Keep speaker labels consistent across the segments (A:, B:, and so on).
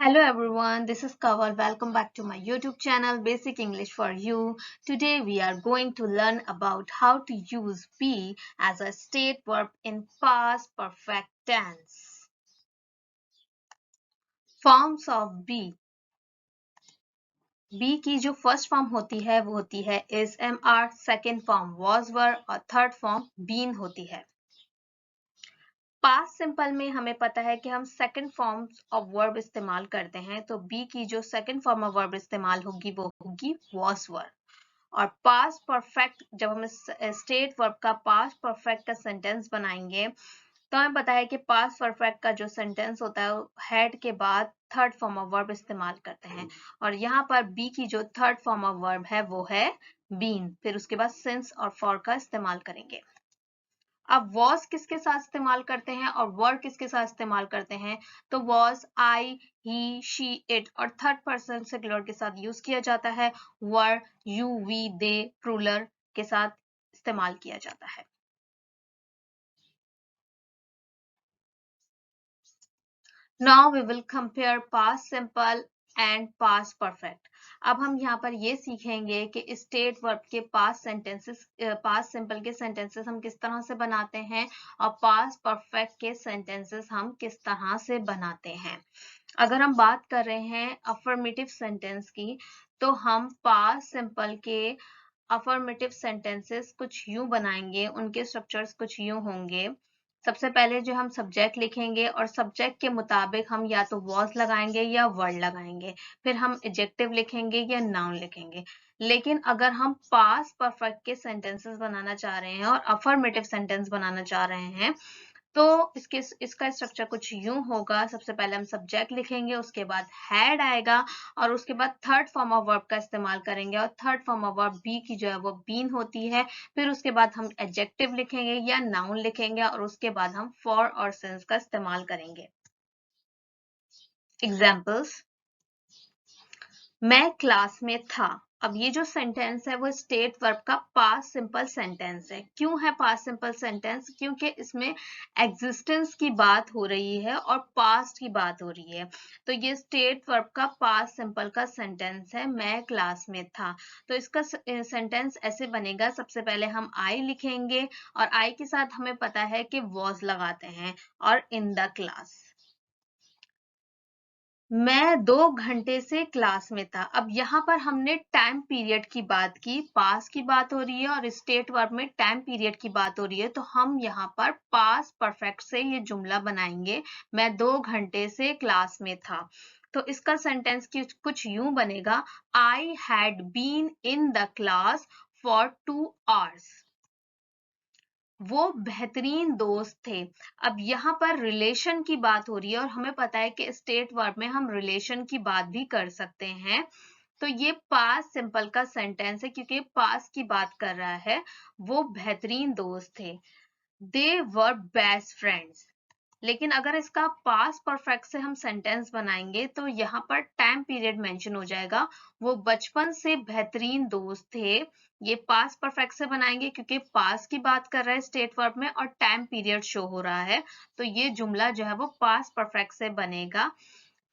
A: Hello everyone, this is Kaval. Welcome back to my YouTube channel Basic English for You. Today we are going to learn about how to use be as a state verb in past perfect tense. Forms of be. Be की जो first form होती है वो होती है is, am, are, second form was, were और third form been होती है। पास्ट सिंपल में हमें पता है कि हम सेकंड फॉर्म ऑफ वर्ब इस्तेमाल करते हैं, तो बी की जो सेकंड फॉर्म ऑफ वर्ब इस्तेमाल होगी वो होगी was were। और पास्ट परफेक्ट जब हम स्टेट वर्ब का पास्ट परफेक्ट का सेंटेंस बनाएंगे तो हमें पता है कि पास्ट परफेक्ट का जो सेंटेंस होता है हैड के बाद थर्ड फॉर्म ऑफ वर्ब इस्तेमाल करते हैं, और यहाँ पर बी की जो थर्ड फॉर्म ऑफ वर्ब है वो है बीन, फिर उसके बाद सिंस और फॉर का इस्तेमाल करेंगे। अब वॉज किसके साथ इस्तेमाल करते हैं और वर किसके साथ इस्तेमाल करते हैं, तो was I, he, she, it और थर्ड पर्सन सिंगुलर के साथ यूज किया जाता है। Were you, we, they plural के साथ इस्तेमाल किया जाता है। Now we will compare past simple and past perfect. अब हम यहाँ पर ये सीखेंगे कि स्टेट वर्ब के पास्ट सेंटेंसेस, पास्ट सिंपल के सेंटेंसेस हम किस तरह से बनाते हैं और पास्ट परफेक्ट के सेंटेंसेस हम किस तरह से बनाते हैं। अगर हम बात कर रहे हैं अफर्मेटिव सेंटेंस की, तो हम पास्ट सिंपल के अफर्मेटिव सेंटेंसेस कुछ यूं बनाएंगे, उनके स्ट्रक्चर्स कुछ यूं होंगे। सबसे पहले जो हम सब्जेक्ट लिखेंगे और सब्जेक्ट के मुताबिक हम या तो वॉज लगाएंगे या वर्ड लगाएंगे, फिर हम एडजेक्टिव लिखेंगे या नाउन लिखेंगे। लेकिन अगर हम पास्ट परफेक्ट के सेंटेंसेस बनाना चाह रहे हैं और अफर्मेटिव सेंटेंस बनाना चाह रहे हैं, तो इसका स्ट्रक्चर कुछ यूं होगा। सबसे पहले हम सब्जेक्ट लिखेंगे, उसके बाद हैड आएगा और उसके बाद थर्ड फॉर्म ऑफ वर्ब का इस्तेमाल करेंगे, और third form of verb B की जो है वो बीन होती है। फिर उसके बाद हम एडजेक्टिव लिखेंगे या नाउन लिखेंगे और उसके बाद हम फॉर और सिंस का इस्तेमाल करेंगे। एग्जाम्पल्स, मैं क्लास में था। अब ये जो सेंटेंस है वो स्टेट वर्ब का पास्ट सिंपल सेंटेंस है। क्यों है पास्ट सिंपल सेंटेंस? क्योंकि इसमें एग्जिस्टेंस की बात हो रही है और पास्ट की बात हो रही है। तो ये स्टेट वर्ब का पास्ट सिंपल का सेंटेंस है, मैं क्लास में था। तो इसका सेंटेंस ऐसे बनेगा, सबसे पहले हम आई लिखेंगे और आई के साथ हमें पता है कि वॉज लगाते हैं और इन द क्लास। मैं 2 घंटे से क्लास में था। अब यहाँ पर हमने टाइम पीरियड की बात की, पास्ट की बात हो रही है और स्टेट वर्ब में टाइम पीरियड की बात हो रही है, तो हम यहाँ पर पास्ट परफेक्ट से ये जुमला बनाएंगे, मैं 2 घंटे से क्लास में था। तो इसका सेंटेंस कुछ यूं बनेगा, I had been in the class for 2 hours। वो बेहतरीन दोस्त थे। अब यहाँ पर रिलेशन की बात हो रही है और हमें पता है कि स्टेट वर्ब में हम रिलेशन की बात भी कर सकते हैं। तो ये पास्ट सिंपल का सेंटेंस है क्योंकि पास्ट की बात कर रहा है। वो बेहतरीन दोस्त थे। दे वर बेस्ट फ्रेंड्स। लेकिन अगर इसका पास्ट परफेक्ट से हम सेंटेंस बनाएंगे तो यहाँ पर टाइम पीरियड मेंशन हो जाएगा। वो बचपन से बेहतरीन दोस्त थे। ये पास्ट परफेक्ट से बनाएंगे क्योंकि पास्ट की बात कर रहा है स्टेट वर्ब में और टाइम पीरियड शो हो रहा है, तो ये जुमला जो है वो पास्ट परफेक्ट से बनेगा।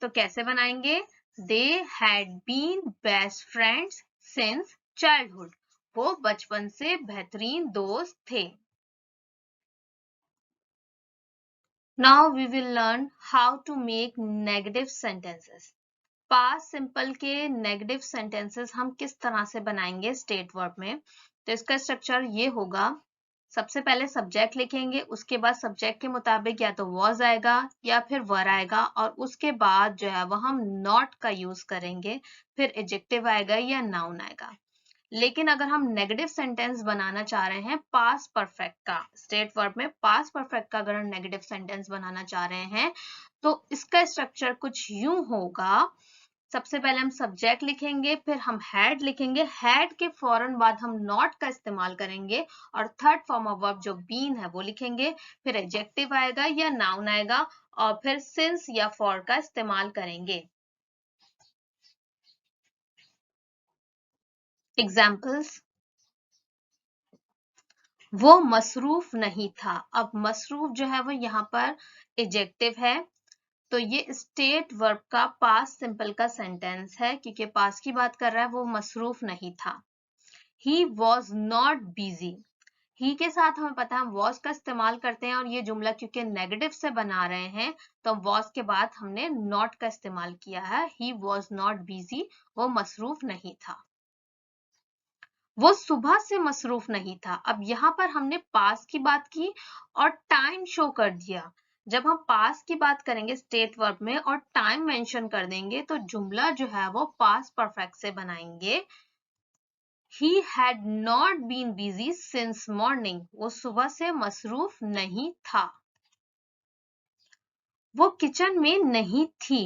A: तो कैसे बनाएंगे? They had been best friends since childhood. वो बचपन से बेहतरीन दोस्त थे। Now we will learn how to make negative sentences. Past simple के negative sentences हम किस तरह से बनाएंगे स्टेट वर्ब में? तो इसका स्ट्रक्चर ये होगा, सबसे पहले सब्जेक्ट लिखेंगे, उसके बाद सब्जेक्ट के मुताबिक या तो was आएगा या फिर were आएगा, और उसके बाद जो है वो हम not का यूज करेंगे, फिर एडजेक्टिव आएगा या नाउन आएगा। लेकिन अगर हम नेगेटिव सेंटेंस बनाना चाह रहे हैं पास्ट परफेक्ट का, स्टेट वर्ब में पास्ट परफेक्ट का अगर हम नेगेटिव सेंटेंस बनाना चाह रहे हैं, तो इसका स्ट्रक्चर कुछ यूं होगा। सबसे पहले हम सब्जेक्ट लिखेंगे, फिर हम हैड लिखेंगे, हैड के फौरन बाद हम नॉट का इस्तेमाल करेंगे और थर्ड फॉर्म ऑफ वर्ब जो बीन है वो लिखेंगे, फिर एडजेक्टिव आएगा या नाउन आएगा और फिर सिंस या फॉर का इस्तेमाल करेंगे। एग्जाम्पल्स, वो मसरूफ नहीं था। अब मसरूफ जो है वो यहाँ पर एडजेक्टिव है, तो ये स्टेट वर्ब का पास्ट सिंपल का सेंटेंस है, क्योंकि पास्ट की बात कर रहा है, वो मसरूफ नहीं था। He was not busy. ही के साथ हमें पता है हम was का इस्तेमाल करते हैं, और ये जुमला क्योंकि नेगेटिव से बना रहे हैं तो was के बाद हमने not का इस्तेमाल किया है। He was not busy, वो मसरूफ नहीं था। वो सुबह से मसरूफ नहीं था। अब यहाँ पर हमने पास की बात की और टाइम शो कर दिया। जब हम पास की बात करेंगे स्टेट वर्ब में और टाइम मेंशन कर देंगे तो जुमला जो है वो पास्ट परफेक्ट से बनाएंगे। He had not been busy since morning. वो सुबह से मसरूफ नहीं था। वो किचन में नहीं थी।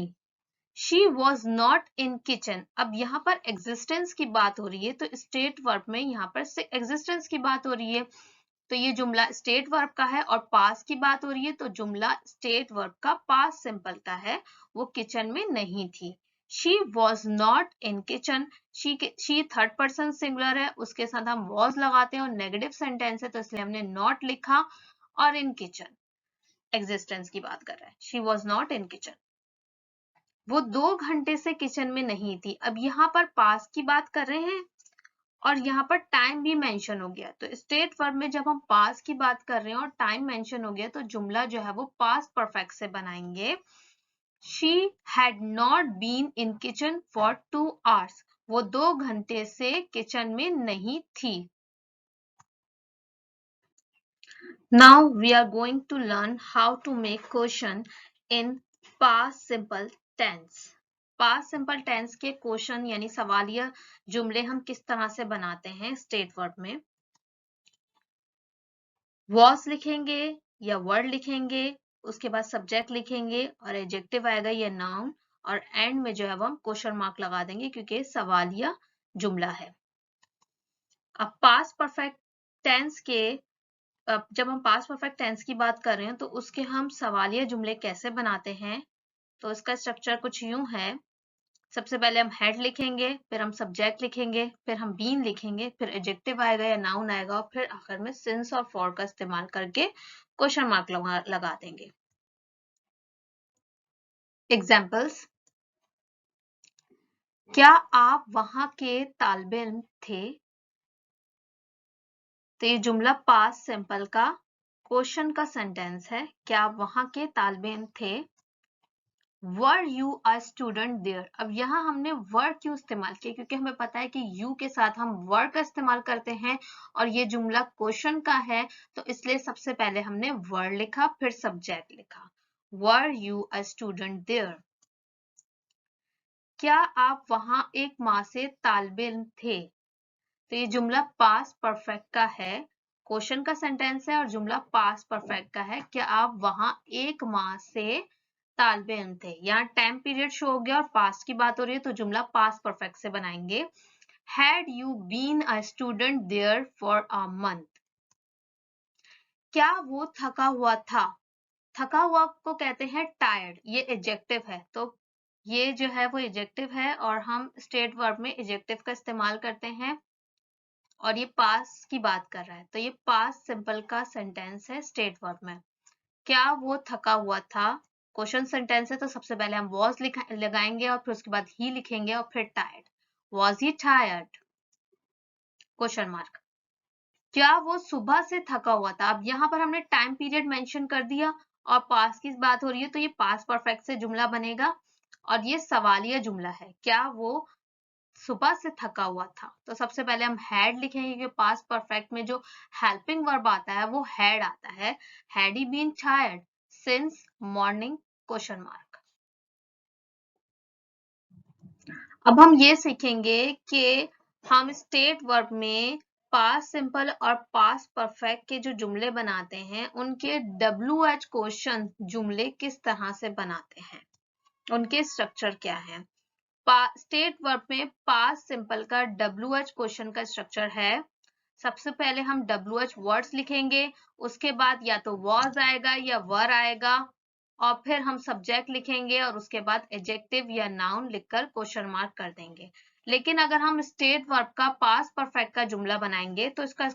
A: She was not in kitchen. अब यहाँ पर existence की बात हो रही है, तो state verb में यहाँ पर से existence की बात हो रही है, तो ये जुमला state verb का है, और past की बात हो रही है तो जुमला state verb का past simple का है। वो किचन में नहीं थी। She was not in kitchen. She third person singular है, उसके साथ हम was लगाते हैं और negative sentence है तो इसलिए हमने not लिखा, और in kitchen existence की बात कर रहा है। She was not in kitchen. वो 2 घंटे से किचन में नहीं थी। अब यहाँ पर पास की बात कर रहे हैं और यहाँ पर टाइम भी मेंशन हो गया, तो स्टेट वर्ब में जब हम पास की बात कर रहे हैं और टाइम मेंशन हो गया तो जुमला जो है वो पास्ट परफेक्ट से बनाएंगे। She had not been in kitchen for 2 hours. वो 2 घंटे से किचन में नहीं थी। Now we are going to learn how to make question in past simple tense. Past simple tense के क्वेश्चन यानी सवालिया जुमले हम किस तरह से बनाते हैं स्टेट वर्ब में। was लिखेंगे या वर्ड लिखेंगे, उसके बाद सब्जेक्ट लिखेंगे और एडजेक्टिव आएगा या नाउन, और एंड में जो है वो हम क्वेश्चन मार्क लगा देंगे क्योंकि सवालिया जुमला है। अब पास्ट परफेक्ट टेंस के जब हम पास्ट परफेक्ट टेंस की बात कर रहे हैं तो उसके हम सवालिया जुमले कैसे बनाते हैं, तो इसका स्ट्रक्चर कुछ यूं है। सबसे पहले हम हेड लिखेंगे, फिर हम सब्जेक्ट लिखेंगे, फिर हम बीन लिखेंगे, फिर एडजेक्टिव आएगा या नाउन आएगा, और फिर आखिर में सिंस और फॉर का इस्तेमाल करके क्वेश्चन मार्क लगा देंगे। एग्जाम्पल्स, क्या आप वहां के तालिबे इल्म थे? तो ये जुमला पास्ट सिंपल का क्वेश्चन का सेंटेंस है। क्या आप वहां के तालिबे इल्म थे? Were you a student there? अब यहाँ हमने were क्यों इस्तेमाल किया, क्योंकि हमें पता है कि you के साथ हम were का इस्तेमाल करते हैं और ये जुमला क्वेश्चन का है, तो इसलिए सबसे पहले हमने were लिखा फिर सब्जेक्ट लिखा। Were you a student there? क्या आप वहां एक माह से तालिबे इल्म थे? तो ये जुमला पास्ट परफेक्ट का है, क्वेश्चन का सेंटेंस है और जुमला पास्ट परफेक्ट का है। क्या आप वहां एक माह से तालिबे इल्म थे? यहाँ टाइम पीरियड शो हो गया और पास्ट की बात हो रही है तो जुमला पास्ट परफेक्ट से बनाएंगे। Had you been a student there for a month? क्या वो थका हुआ था? थका हुआ को कहते हैं टायर्ड, ये एडजेक्टिव है, तो ये जो है वो एडजेक्टिव है और हम स्टेट वर्ब में एडजेक्टिव का इस्तेमाल करते हैं, और ये पास्ट की बात कर रहा है तो ये पास्ट सिंपल का सेंटेंस है स्टेट वर्ब में। क्या वो थका हुआ था? क्वेश्चन सेंटेंस है तो सबसे पहले हम was लगाएंगे और फिर उसके बाद ही लिखेंगे और फिर tired. Was he tired? Question mark. क्या वो सुबह से थका हुआ था? अब यहाँ पर हमने टाइम पीरियड मेंशन कर दिया और पास्ट की बात हो रही है तो ये पास्ट परफेक्ट से जुमला बनेगा, और ये सवालिया जुमला है। क्या वो सुबह से थका हुआ था? तो सबसे पहले हम हैड लिखेंगे कि पास्ट परफेक्ट में जो हेल्पिंग वर्ब आता है वो हैड आता है। Had he been tired since morning? Question mark. अब हम ये सीखेंगे कि हम स्टेट वर्ब में पास्ट सिंपल और पास्ट परफेक्ट के जो जुमले बनाते हैं उनके WH क्वेश्चन जुमले किस तरह से बनाते हैं, उनके स्ट्रक्चर क्या है। स्टेट वर्ब में पास्ट सिंपल का WH क्वेश्चन का स्ट्रक्चर है। सबसे पहले हम WH वर्ड्स लिखेंगे, उसके बाद या तो was आएगा या वर आएगा, और फिर हम सब्जेक्ट लिखेंगे और उसके बाद एडजेक्टिव या नाउन लिखकर क्वेश्चन मार्क कर देंगे। लेकिन अगर हम स्टेट वर्ब का पास्ट परफेक्ट का जुमला बनाएंगे तो इसका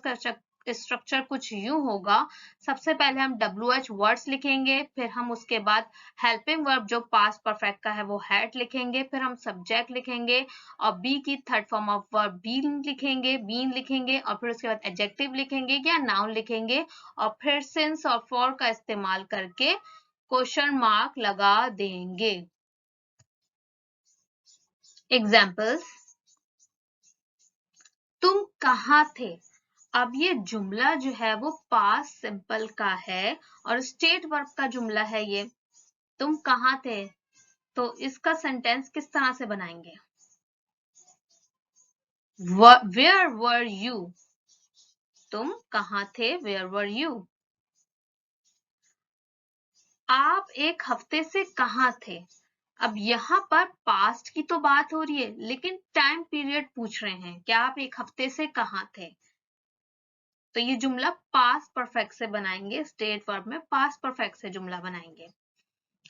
A: स्ट्रक्चर कुछ यूं होगा, सबसे पहले हम WH वर्ड्स लिखेंगे, फिर हम उसके बाद हेल्पिंग वर्ब जो पास्ट परफेक्ट का है वो हैड लिखेंगे, फिर हम सब्जेक्ट लिखेंगे और बी की third form of verb been लिखेंगे और फिर उसके बाद एडजेक्टिव लिखेंगे या नाउन लिखेंगे और फिर सिंस और फॉर का इस्तेमाल करके क्वेश्चन मार्क लगा देंगे। एग्जाम्पल्स, तुम कहाँ थे। अब ये जुमला जो है वो पास्ट सिंपल का है और स्टेट वर्ब का जुमला है ये। तुम कहाँ थे, तो इसका सेंटेंस किस तरह से बनाएंगे? Where were you? तुम कहाँ थे, Where were you? आप एक हफ्ते से कहाँ थे। अब यहाँ पर पास्ट की तो बात हो रही है लेकिन टाइम पीरियड पूछ रहे हैं, क्या आप एक हफ्ते से कहाँ थे। तो ये जुमला पास्ट परफेक्ट से बनाएंगे, स्टेट वर्ब में पास्ट परफेक्ट से जुमला बनाएंगे।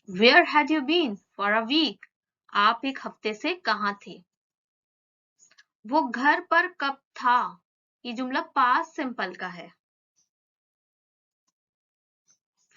A: Where had you been for a week? आप एक हफ्ते से कहाँ थे। वो घर पर कब था, ये जुमला पास्ट सिंपल का है।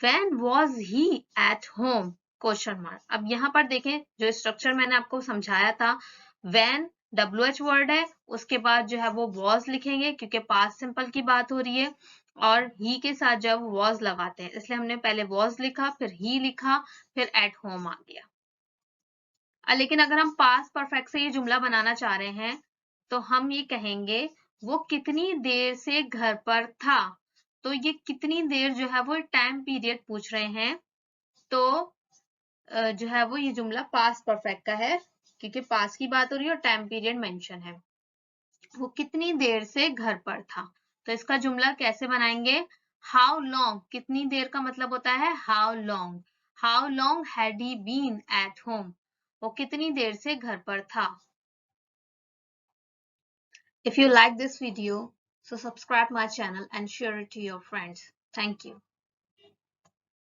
A: When was he at home? Question mark. अब यहाँ पर देखें जो स्ट्रक्चर मैंने आपको समझाया था, when WH वर्ड है, उसके बाद जो है वो was लिखेंगे क्योंकि पास्ट सिंपल की बात हो रही है और he के साथ जब was लगाते हैं इसलिए हमने पहले was लिखा, फिर he लिखा, फिर at home आ गया। लेकिन अगर हम पास्ट परफेक्ट से ये जुमला बनाना चाह रहे हैं तो हम ये कहेंगे वो कितनी देर से घर पर था। तो ये कितनी देर जो है वो टाइम पीरियड पूछ रहे हैं, तो जो है वो ये जुमला पास्ट परफेक्ट का है क्योंकि पास्ट की बात हो रही है और टाइम पीरियड मेंशन है। वो कितनी देर से घर पर था, तो इसका जुमला कैसे बनाएंगे? हाउ लॉन्ग, कितनी देर का मतलब होता है how long had he been at home, वो कितनी देर से घर पर था। If you like this video, so subscribe my channel and share it to your friends. Thank you.